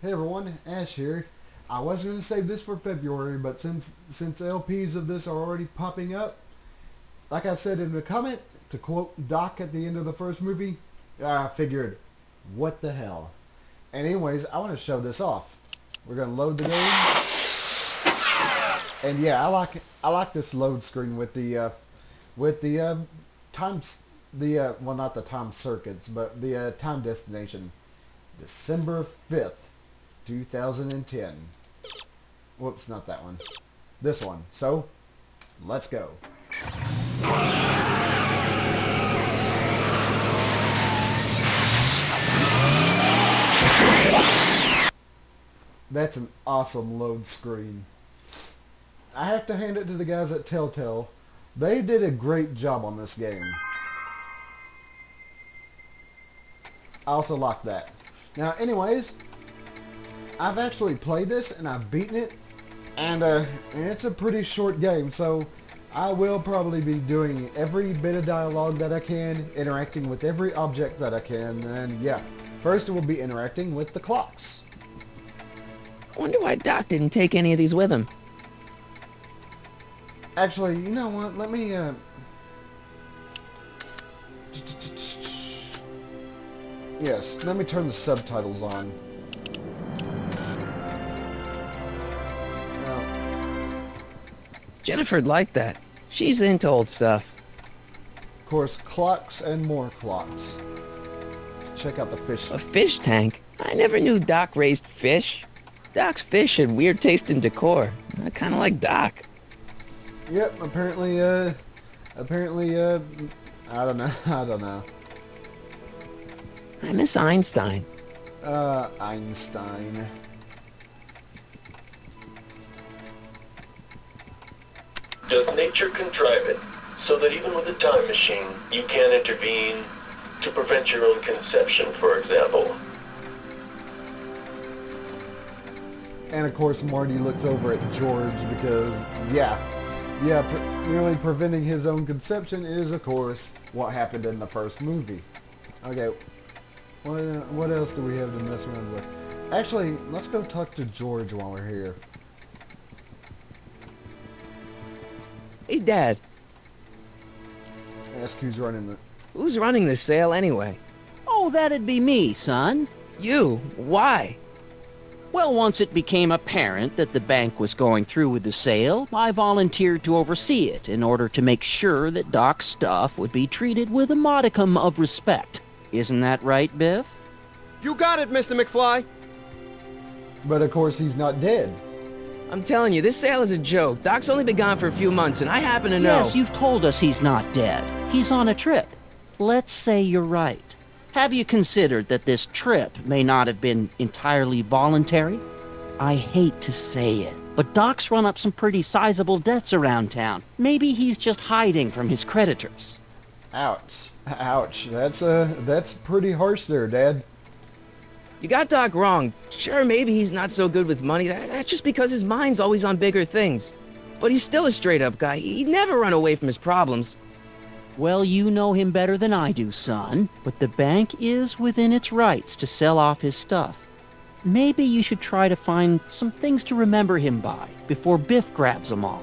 Hey everyone, Ash here. I was going to save this for February, but since LPs of this are already popping up, like I said in the comment, to quote Doc at the end of the first movie, I figured, what the hell? And anyways, I want to show this off. We're going to load the game. And yeah, I like this load screen with the times, well, not the time circuits, but the time destination. December 5th, 2010. Whoops, not that one. This one. So, let's go. That's an awesome load screen. I have to hand it to the guys at Telltale. They did a great job on this game. I also like that. Now, anyways, I've actually played this and I've beaten it, and it's a pretty short game, so I will probably be doing every bit of dialogue that I can, interacting with every object that I can, and yeah, first it will be interacting with the clocks. I wonder why Doc didn't take any of these with him. Actually, you know what, let me, yes, let me turn the subtitles on. Jennifer'd like that. She's into old stuff. Of course, clocks and more clocks. Let's check out the fish. A fish tank? I never knew Doc raised fish. Doc's fish had weird taste in decor. I kind of like Doc. Yep, apparently, I don't know, I don't know. I miss Einstein. Einstein. Does nature contrive it so that even with a time machine, you can intervene to prevent your own conception, for example? And of course, Marty looks over at George because, nearly preventing his own conception is, of course, what happened in the first movie. Okay, what else do we have to mess around with? Actually, let's go talk to George while we're here. Hey, Dad. Ask who's running the... Who's running this sale anyway? Oh, that'd be me, son. You? Why? Well, once it became apparent that the bank was going through with the sale, I volunteered to oversee it in order to make sure that Doc's stuff would be treated with a modicum of respect. Isn't that right, Biff? You got it, Mr. McFly. But of course, he's not dead. I'm telling you, this sale is a joke. Doc's only been gone for a few months, and I happen to know... Yes, you've told us he's not dead. He's on a trip. Let's say you're right. Have you considered that this trip may not have been entirely voluntary? I hate to say it, but Doc's run up some pretty sizable debts around town. Maybe he's just hiding from his creditors. Ouch. Ouch. That's pretty harsh there, Dad. You got Doc wrong. Sure, maybe he's not so good with money. That's just because his mind's always on bigger things. But he's still a straight-up guy. He'd never run away from his problems. Well, you know him better than I do, son. But the bank is within its rights to sell off his stuff. Maybe you should try to find some things to remember him by before Biff grabs them all.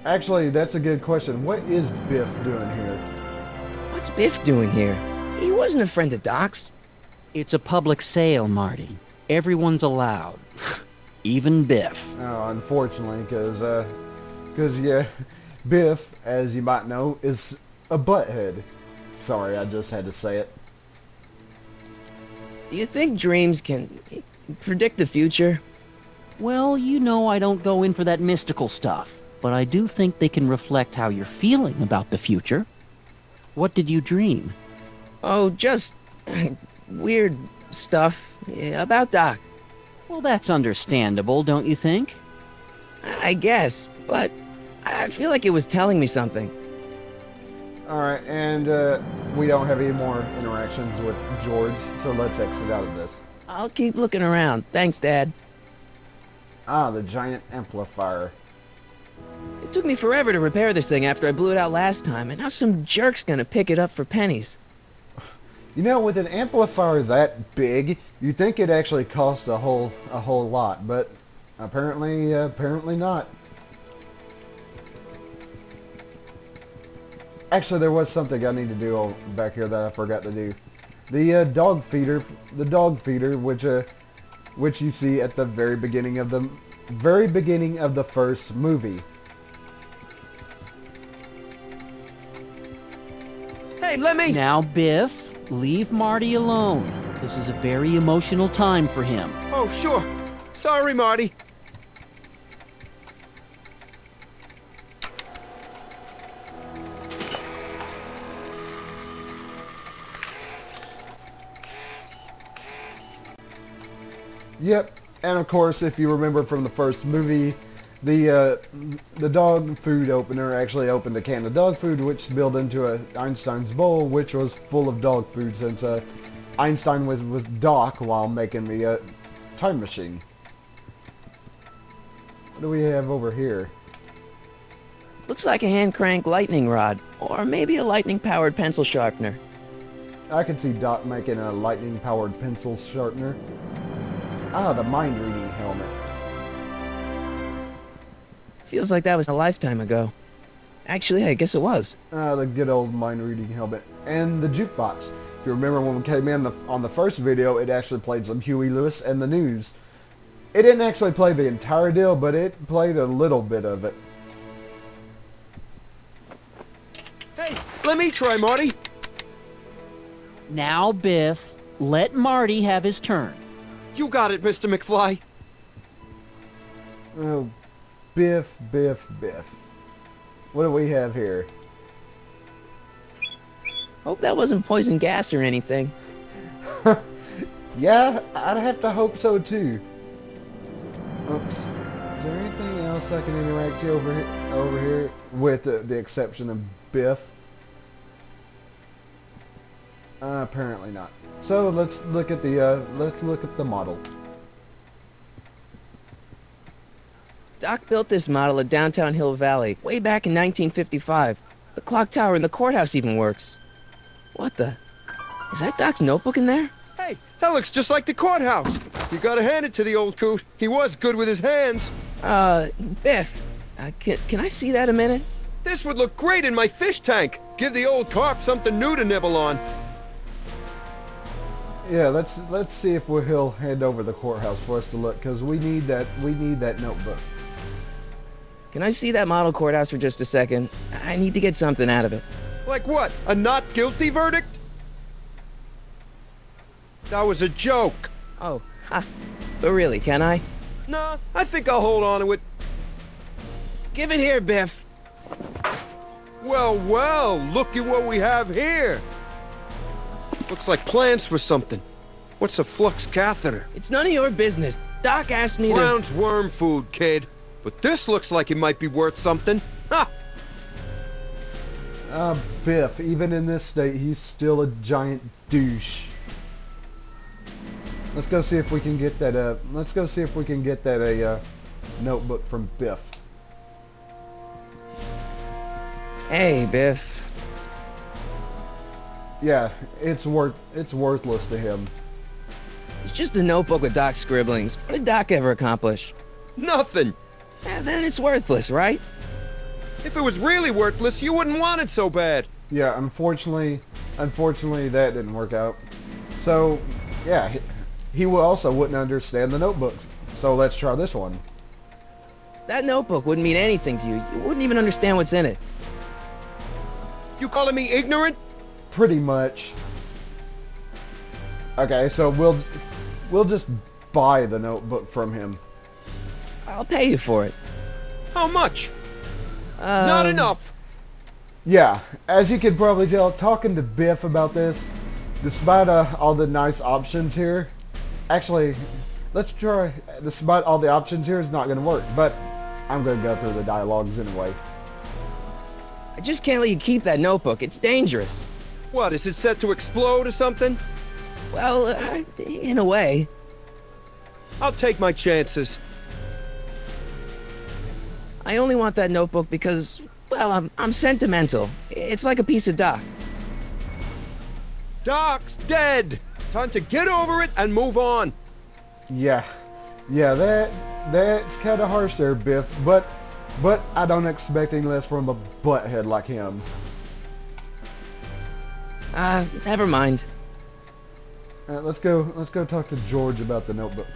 Actually, that's a good question. What is Biff doing here? What's Biff doing here? He wasn't a friend of Doc's. It's a public sale, Marty. Everyone's allowed. Even Biff. Oh, unfortunately, because yeah, Biff, as you might know, is a butthead. Sorry, I just had to say it. Do you think dreams can predict the future? Well, you know I don't go in for that mystical stuff, but I do think they can reflect how you're feeling about the future. What did you dream? Oh, just weird stuff about Doc. Well, that's understandable, don't you think? I guess, but I feel like it was telling me something. Alright, and we don't have any more interactions with George, so let's exit out of this. I'll keep looking around. Thanks, Dad. Ah, the giant amplifier. It took me forever to repair this thing after I blew it out last time, and now some jerk's gonna pick it up for pennies. You know, with an amplifier that big, you'd think it actually cost a whole lot, but apparently not. Actually, there was something I need to do back here that I forgot to do. The dog feeder, which you see at the very beginning of the first movie. Hey, let me... Now, Biff, leave Marty alone. This is a very emotional time for him. Oh, sure. Sorry, Marty. Yep, and of course, if you remember from the first movie, the dog food opener actually opened a can of dog food, which spilled into Einstein's bowl, which was full of dog food, since Einstein was with Doc while making the time machine. What do we have over here? Looks like a hand crank lightning rod, or maybe a lightning powered pencil sharpener. I can see Doc making a lightning powered pencil sharpener. Ah, the mind reading helmet. Feels like that was a lifetime ago. Actually, I guess it was. The good old mind reading helmet. And the jukebox. If you remember when we came in on the first video, it actually played some Huey Lewis and the News. It didn't actually play the entire deal, but it played a little bit of it. Hey, let me try, Marty. Now, Biff, let Marty have his turn. You got it, Mr. McFly. Oh, Biff. What do we have here? Hope that wasn't poison gas or anything. Yeah, I'd have to hope so too. Oops. Is there anything else I can interact to over here? With the exception of Biff? Apparently not. So let's look at the model. Doc built this model at downtown Hill Valley way back in 1955. The clock tower in the courthouse even works. What the? Is that Doc's notebook in there? Hey, that looks just like the courthouse. You gotta hand it to the old coot. He was good with his hands. Biff, can I see that a minute? This would look great in my fish tank. Give the old carp something new to nibble on. Yeah, let's see if he'll hand over the courthouse for us to look, because we need that notebook. Can I see that model courthouse for just a second? I need to get something out of it. Like what? A not guilty verdict? That was a joke. Oh, ha. But really, can I? Nah, I think I'll hold on to it. Give it here, Biff. Well, look at what we have here. Looks like plans for something. What's a flux catheter? It's none of your business. Doc asked me to... Brown's worm food, kid. But this looks like it might be worth something. Ha! Biff, even in this state, he's still a giant douche. Let's go see if we can get that, notebook from Biff. Hey, Biff. Yeah, it's worthless to him. It's just a notebook with Doc's scribblings. What did Doc ever accomplish? Nothing. Then it's worthless, right? If it was really worthless, you wouldn't want it so bad. Yeah, unfortunately that didn't work out. So, yeah, he also wouldn't understand the notebooks. So let's try this one. That notebook wouldn't mean anything to you. You wouldn't even understand what's in it. You calling me ignorant? Pretty much. Okay, so we'll just buy the notebook from him. I'll pay you for it. How much? Not enough. Yeah, as you can probably tell, talking to Biff about this, despite all the nice options here, actually, let's try, despite all the options here, it's not going to work, but I'm going to go through the dialogues anyway. I just can't let you keep that notebook. It's dangerous. What, is it set to explode or something? Well, in a way. I'll take my chances. I only want that notebook because, well, I'm sentimental. It's like a piece of Doc. Doc's dead! Time to get over it and move on. Yeah, that's kind of harsh there, Biff. But I don't expect any less from a butthead like him. Never mind. Let's go talk to George about the notebook.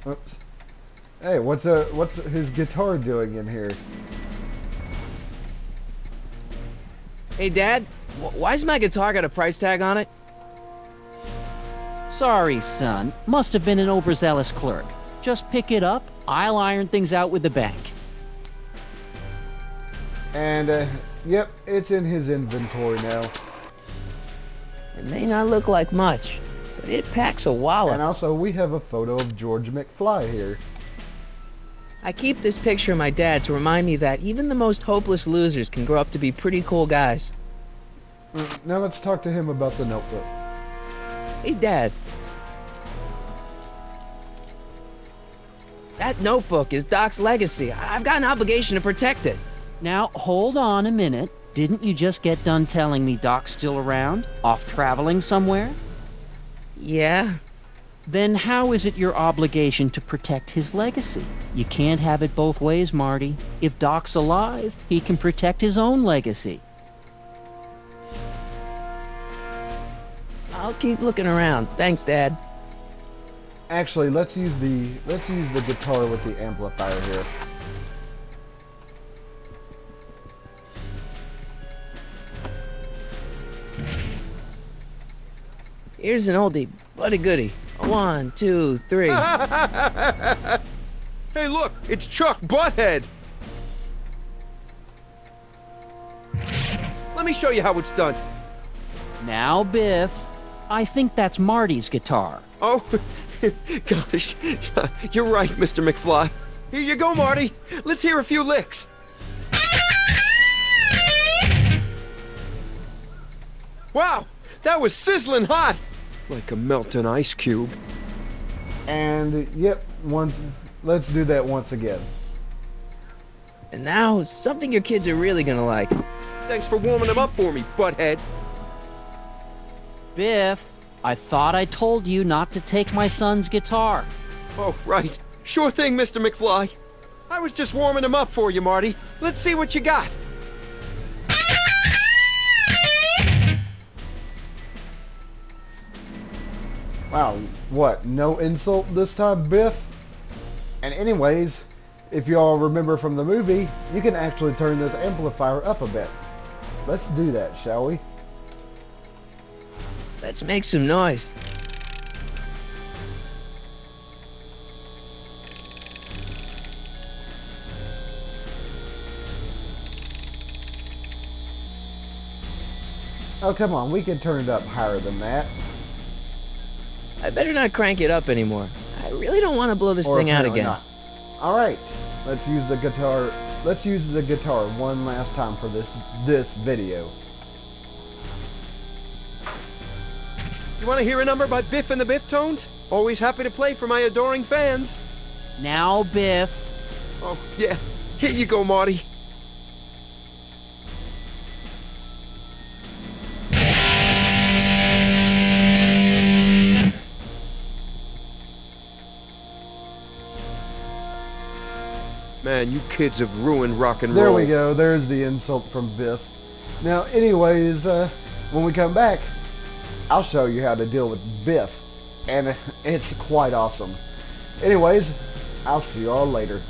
Oops. Hey, what's his guitar doing in here? Hey, Dad, why's my guitar got a price tag on it? Sorry, son. Must have been an overzealous clerk. Just pick it up. I'll iron things out with the bank. And, yep, it's in his inventory now. It may not look like much, but it packs a wallop. And also, we have a photo of George McFly here. I keep this picture of my dad to remind me that even the most hopeless losers can grow up to be pretty cool guys. Now let's talk to him about the notebook. Hey, Dad. That notebook is Doc's legacy. I've got an obligation to protect it. Now, hold on a minute. Didn't you just get done telling me Doc's still around? Off traveling somewhere? Yeah. Then how is it your obligation to protect his legacy? You can't have it both ways, Marty. If Doc's alive, he can protect his own legacy. I'll keep looking around. Thanks, Dad. Actually, let's use the guitar with the amplifier here. Here's an oldie, but a goodie. 1, 2, 3. Hey, look, it's Chuck Butthead. Let me show you how it's done. Now, Biff, I think that's Marty's guitar. Oh, gosh, you're right, Mr. McFly. Here you go, Marty. Let's hear a few licks. Wow, that was sizzling hot. Like a melting ice cube. And, yep, let's do that once again. And now, something your kids are really gonna like. Thanks for warming them up for me, Butthead. Biff, I thought I told you not to take my son's guitar. Oh, right. Sure thing, Mr. McFly. I was just warming him up for you, Marty. Let's see what you got. Wow, what, no insult this time, Biff? And anyways, if y'all remember from the movie, you can actually turn this amplifier up a bit. Let's do that, shall we? Let's make some noise. Oh, come on, we can turn it up higher than that. I better not crank it up anymore. I really don't want to blow this thing out again. All right, let's use the guitar. Let's use the guitar one last time for this video. You want to hear a number by Biff and the Biff Tones? Always happy to play for my adoring fans. Now, Biff. Oh, yeah. Here you go, Marty. Man, you kids have ruined rock and roll. There we go. There's the insult from Biff. Now, anyways, when we come back, I'll show you how to deal with Biff. And it's quite awesome. Anyways, I'll see y'all later.